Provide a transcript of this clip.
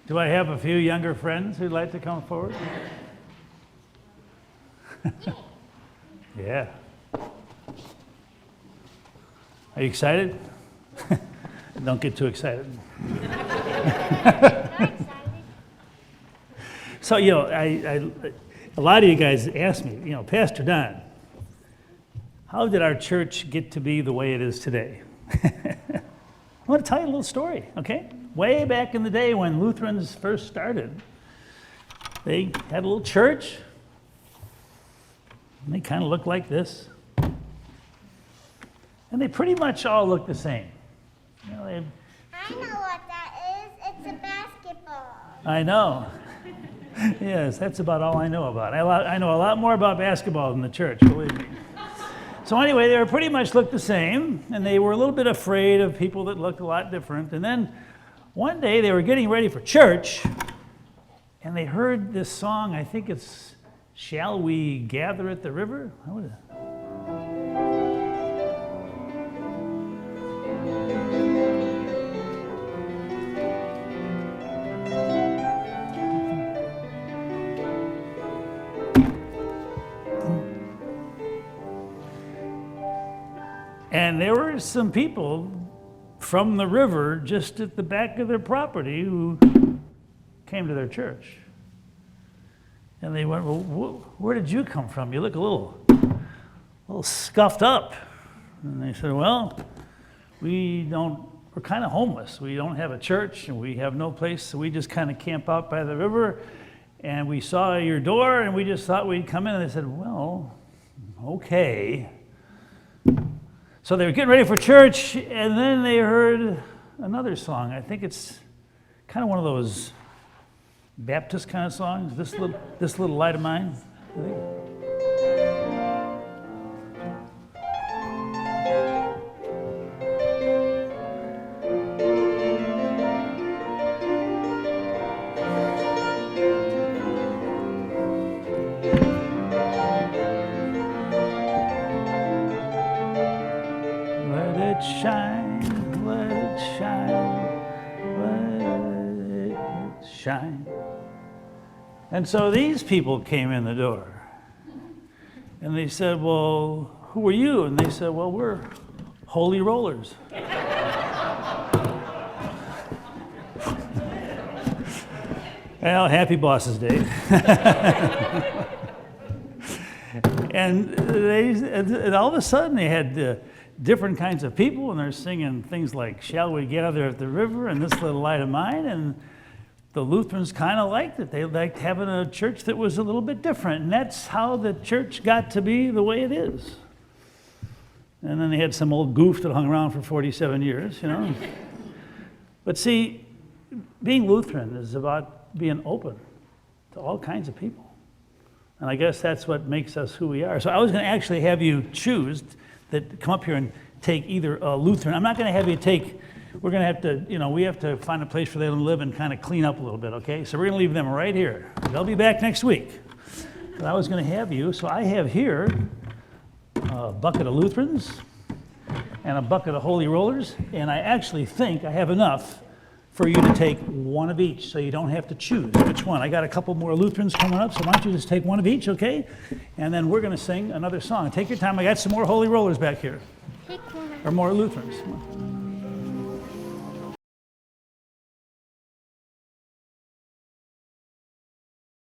Do I have a few younger friends who'd like to come forward? Yeah. Are you excited? Don't get too excited. So, a lot of you guys ask me, Pastor Don, how did our church get to be the way it is today? I want to tell you a little story, okay? Way back in the day when Lutherans first started, they had a little church, and they kind of looked like this. And they pretty much all look the same. I know what that is. It's a basketball. I know. Yes, that's about all I know about. I know a lot more about basketball than the church, believe me. So anyway, they pretty much looked the same, and they were a little bit afraid of people that looked a lot different. And then one day they were getting ready for church, and they heard this song. I think it's "Shall We Gather at the River?" How would it? And there were some people from the river just at the back of their property who came to their church. And they went, "Well, where did you come from? You look a little scuffed up." And they said, "Well, we're kind of homeless. We don't have a church, and we have no place, so we just kind of camp out by the river. And we saw your door, and we just thought we'd come in." And they said, "Well, okay." So they were getting ready for church, and then they heard another song. I think it's kind of one of those Baptist kind of songs, this little light of mine. I think. Shine, let it shine, let it shine. And so these people came in the door, and they said, "Well, who are you?" And they said, "Well, we're holy rollers." Well, happy Boss's Day. And all of a sudden they had different kinds of people, and they're singing things like "Shall We Gather at the River" and "This Little Light of Mine," and the Lutherans kind of liked it. They liked having a church that was a little bit different, and that's how the church got to be the way it is. And then they had some old goof that hung around for 47 years, But see, being Lutheran is about being open to all kinds of people. And I guess that's what makes us who we are. So I was going to actually have you choose that come up here and take either a Lutheran. I'm not going to have you take, we're going to have to, we have to find a place for them to live and kind of clean up a little bit, okay? So we're going to leave them right here. They'll be back next week. But I was going to have you, so I have here a bucket of Lutherans and a bucket of Holy Rollers, and I actually think I have enough for you to take one of each, so you don't have to choose which one. I got a couple more Lutherans coming up, so why don't you just take one of each, okay? And then we're going to sing another song. Take your time. I got some more Holy Rollers back here. Pick one. Or more Lutherans. Come on.